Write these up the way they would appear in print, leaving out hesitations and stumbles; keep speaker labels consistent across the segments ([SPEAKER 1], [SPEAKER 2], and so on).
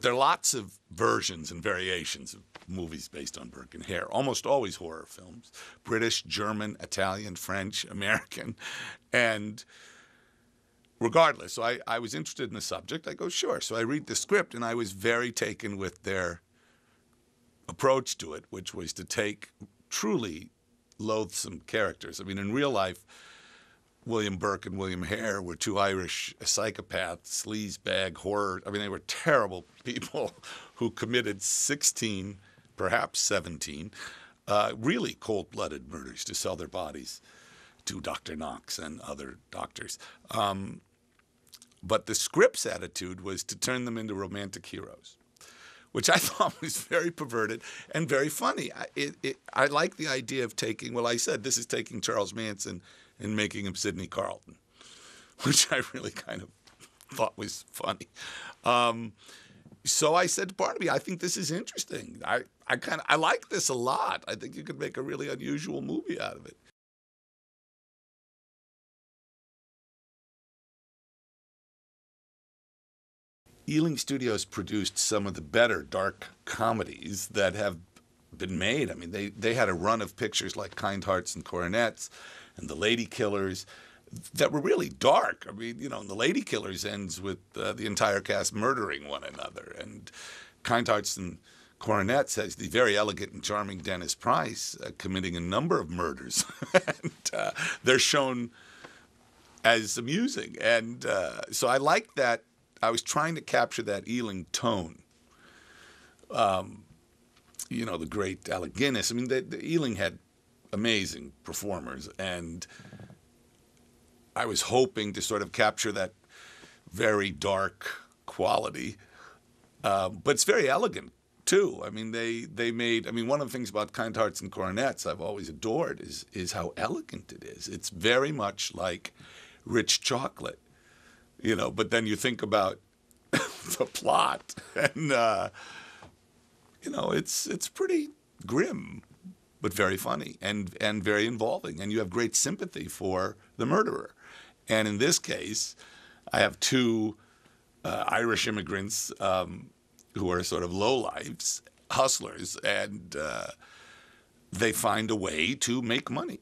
[SPEAKER 1] There are lots of versions and variations of movies based on Burke and Hare, almost always horror films, British, German, Italian, French, American. And regardless, so I was interested in the subject. I go, sure. So I read the script, and I was very taken with their approach to it, which was to take truly loathsome characters. I mean, in real life, William Burke and William Hare were two Irish psychopaths, sleazebag, horror. I mean, they were terrible people who committed 16, perhaps 17, really cold-blooded murders to sell their bodies to Dr. Knox and other doctors. But the script's attitude was to turn them into romantic heroes, which I thought was very perverted and very funny. I like the idea of taking, well, I said this is taking Charles Manson and making him Sidney Carlton, which I really kind of thought was funny. So I said to Barnaby, I think this is interesting. I like this a lot. I think you could make a really unusual movie out of it. Ealing Studios produced some of the better dark comedies that have been made. I mean, they had a run of pictures like Kind Hearts and Coronets and The Lady Killers that were really dark. I mean, and The Lady Killers ends with the entire cast murdering one another. And Kind Hearts and Coronets has the very elegant and charming Dennis Price committing a number of murders. And they're shown as amusing. And so I like that. I was trying to capture that Ealing tone. The great Alec Guinness. I mean, the Ealing had amazing performers, and I was hoping to sort of capture that very dark quality. But it's very elegant, too. I mean, they made, one of the things about Kind Hearts and Coronets I've always adored is how elegant it is. It's very much like rich chocolate. But then you think about the plot, and it's pretty grim, but very funny and very involving, and you have great sympathy for the murderer. And in this case, I have two Irish immigrants who are sort of lowlifes, hustlers, and they find a way to make money.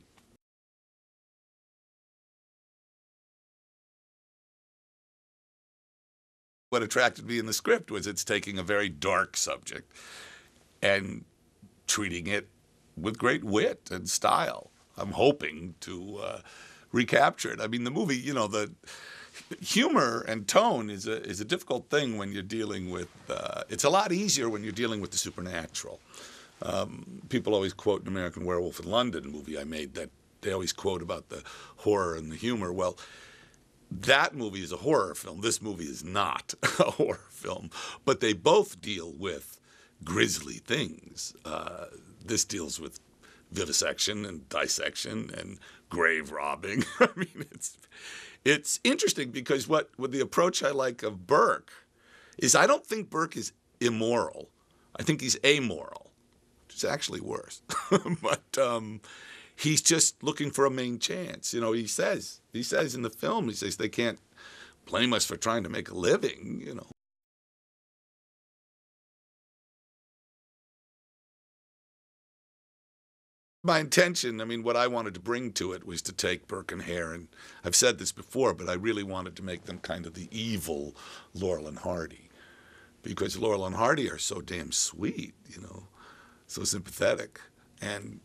[SPEAKER 1] What attracted me in the script was it's taking a very dark subject and treating it with great wit and style. I'm hoping to recapture it. I mean, the movie, the humor and tone is a difficult thing when you're dealing with. It's a lot easier when you're dealing with the supernatural. People always quote an American Werewolf in London movie I made that they always quote about the horror and the humor. Well, that movie is a horror film. This movie is not a horror film. But they both deal with grisly things. This deals with vivisection and dissection and grave robbing. I mean, it's interesting because what the approach I like of Burke is I don't think Burke is immoral. I think he's amoral, which is actually worse. But he's just looking for a main chance. He says in the film, he says they can't blame us for trying to make a living, My intention, what I wanted to bring to it was to take Burke and Hare, and I've said this before, but I really wanted to make them kind of the evil Laurel and Hardy, because Laurel and Hardy are so damn sweet, so sympathetic, and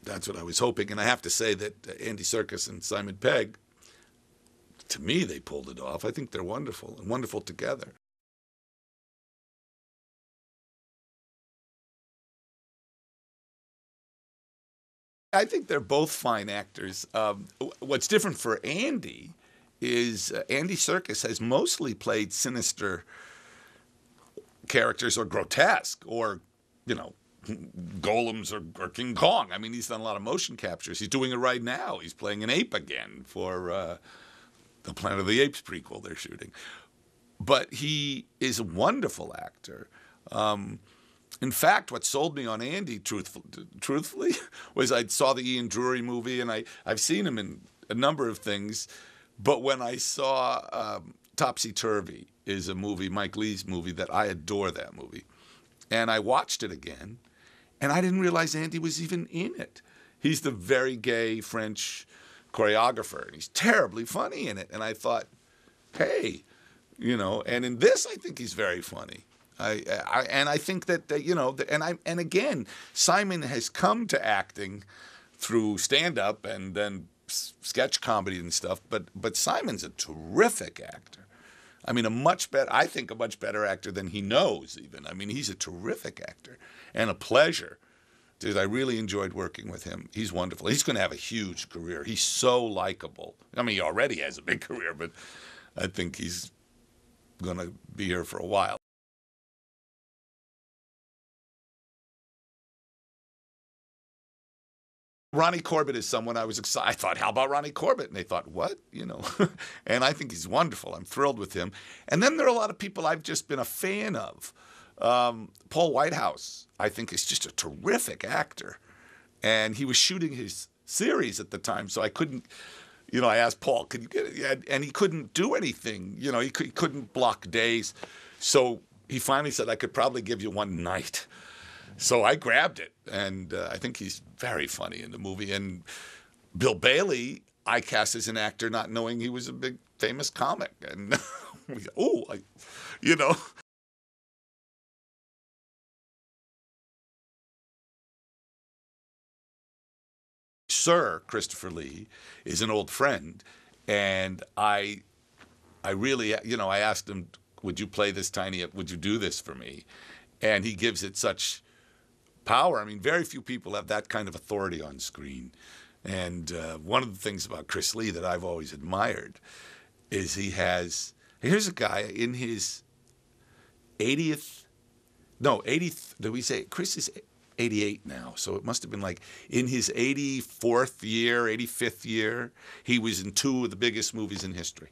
[SPEAKER 1] that's what I was hoping. And I have to say that Andy Serkis and Simon Pegg, to me, they pulled it off. I think they're wonderful and wonderful together. I think they're both fine actors. What's different for Andy is Andy Serkis has mostly played sinister characters or grotesque or, golems or King Kong. He's done a lot of motion captures. He's doing it right now. He's playing an ape again for the Planet of the Apes prequel they're shooting. But he is a wonderful actor. In fact, what sold me on Andy, truthfully, was I saw the Ian Drury movie, and I've seen him in a number of things. But when I saw Topsy-Turvy is a movie, Mike Leigh's movie, that I adore that movie. And I watched it again, and I didn't realize Andy was even in it. He's the very gay French choreographer, and he's terribly funny in it. And I thought, hey, and in this, I think he's very funny. I think that, and again, Simon has come to acting through stand-up and then sketch comedy and stuff, but Simon's a terrific actor. I mean, I think a much better actor than he knows even. I mean, he's a terrific actor and a pleasure. Dude, I really enjoyed working with him. He's wonderful. He's going to have a huge career. He's so likable. I mean, he already has a big career, but I think he's going to be here for a while. Ronnie Corbett is someone I was excited. I thought, how about Ronnie Corbett? And they thought, what? And I think he's wonderful. I'm thrilled with him. And then there are a lot of people I've just been a fan of. Paul Whitehouse, I think, is just a terrific actor. And he was shooting his series at the time, so I couldn't, I asked Paul, could you get it? And he couldn't do anything. He couldn't block days. So he finally said, I could probably give you one night. So I grabbed it, and I think he's very funny in the movie. And Bill Bailey, I cast as an actor not knowing he was a big, famous comic. And, Sir Christopher Lee is an old friend, and I really, I asked him, would you play this would you do this for me? And he gives it such power. I mean, very few people have that kind of authority on screen. And one of the things about Chris Lee that I've always admired is here's a guy in his 80th, did we say, Chris is 88 now, so it must have been like in his 84th year, 85th year, he was in two of the biggest movies in history.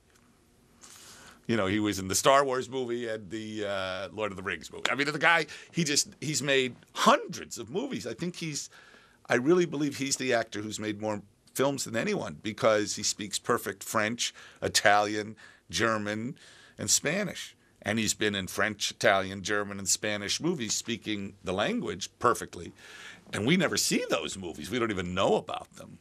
[SPEAKER 1] He was in the Star Wars movie and the Lord of the Rings movie. I mean, the guy, he's made hundreds of movies. I really believe he's the actor who's made more films than anyone because he speaks perfect French, Italian, German, and Spanish. And he's been in French, Italian, German, and Spanish movies speaking the language perfectly. And we never see those movies. We don't even know about them.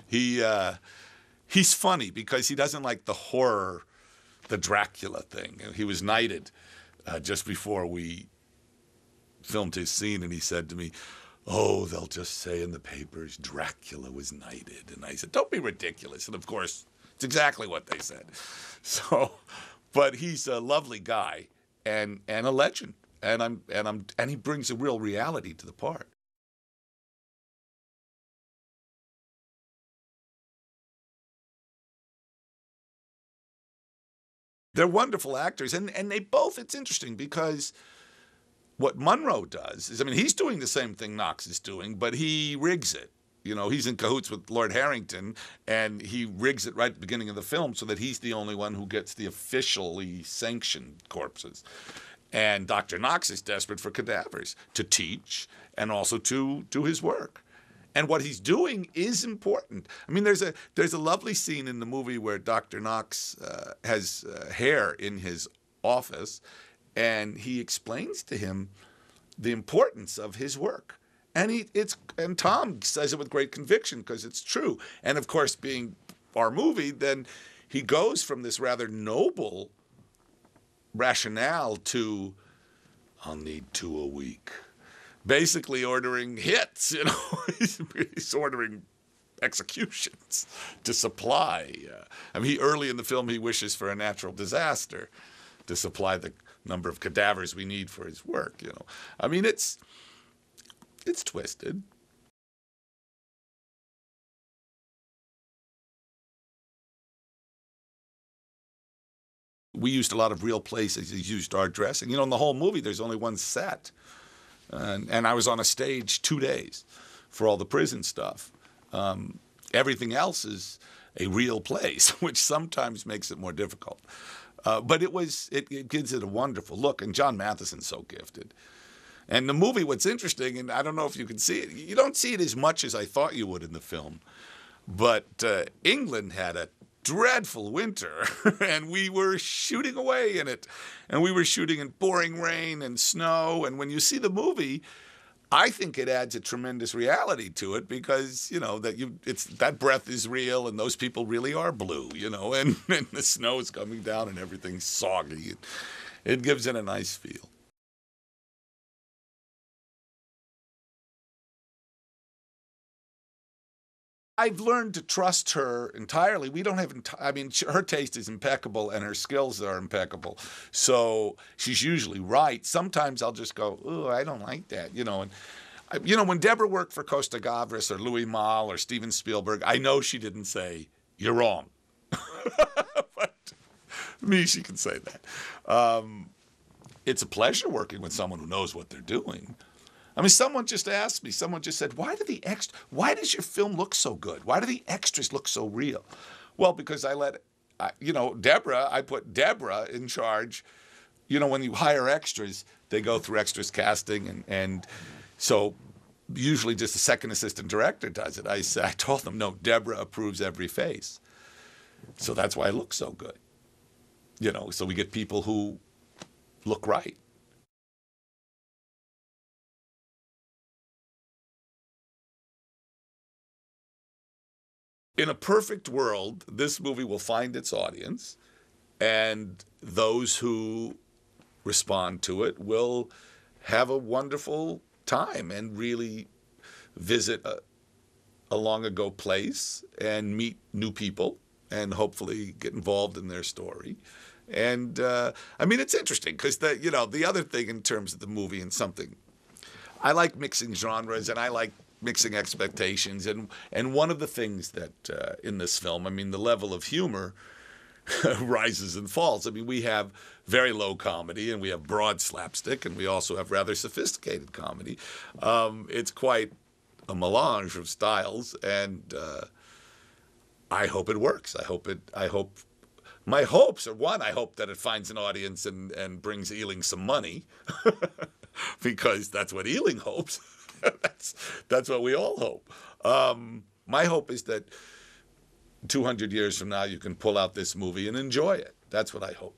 [SPEAKER 1] He's funny because he doesn't like the horror, the Dracula thing. He was knighted just before we filmed his scene, and he said to me, oh, they'll just say in the papers Dracula was knighted. And I said, don't be ridiculous. And of course, it's exactly what they said. So, but he's a lovely guy and a legend, and he brings a real reality to the part. They're wonderful actors, and they both, it's interesting because what Munro does is, I mean, he's doing the same thing Knox is doing, but he rigs it. He's in cahoots with Lord Harrington, and he rigs it right at the beginning of the film so that he's the only one who gets the officially sanctioned corpses. And Dr. Knox is desperate for cadavers to teach and also to do his work. And what he's doing is important. I mean, there's a lovely scene in the movie where Dr. Knox has Hare in his office, and he explains to him the importance of his work. And Tom says it with great conviction because it's true. And of course, being our movie, then he goes from this rather noble rationale to, I'll need 2 a week. Basically ordering hits, he's ordering executions to supply. I mean, early in the film, he wishes for a natural disaster to supply the number of cadavers we need for his work. I mean, it's twisted. We used a lot of real places. He used our dressing. In the whole movie, there's only one set. And I was on a stage 2 days for all the prison stuff. Everything else is a real place, which sometimes makes it more difficult. But it gives it a wonderful look. And John Matheson's so gifted. And the movie, what's interesting, and I don't know if you can see it, you don't see it as much as I thought you would in the film. But England had a dreadful winter, and we were shooting away in it, and we were shooting in pouring rain and snow. And when you see the movie, I think it adds a tremendous reality to it because, you know, that breath is real and those people really are blue, you know, and the snow is coming down and everything's soggy. It gives it a nice feel. I've learned to trust her entirely. We don't have, I mean, her taste is impeccable and her skills are impeccable. So she's usually right. Sometimes I'll just go, oh, I don't like that, you know. And, you know, when Deborah worked for Costa Gavras or Louis Malle or Steven Spielberg, I know she didn't say, you're wrong. But me, she can say that. It's a pleasure working with someone who knows what they're doing. I mean, someone just asked me, someone just said, why does your film look so good? Why do the extras look so real? Well, because I put Deborah in charge. You know, when you hire extras, they go through extras casting, and so usually just the second assistant director does it. I told them, no, Deborah approves every face. So that's why I look so good. You know, so we get people who look right. In a perfect world, this movie will find its audience, and those who respond to it will have a wonderful time and really visit a long ago place and meet new people and hopefully get involved in their story. And I mean, it's interesting because the other thing in terms of the movie and something, I like mixing genres and I like mixing expectations, and one of the things that in this film, I mean, the level of humor rises and falls. I mean, we have very low comedy, and we have broad slapstick, and we also have rather sophisticated comedy. It's quite a melange of styles, and I hope it works. My hopes are, one, I hope that it finds an audience and brings Ealing some money, because that's what Ealing hopes. That's what we all hope. My hope is that 200 years from now you can pull out this movie and enjoy it. That's what I hope.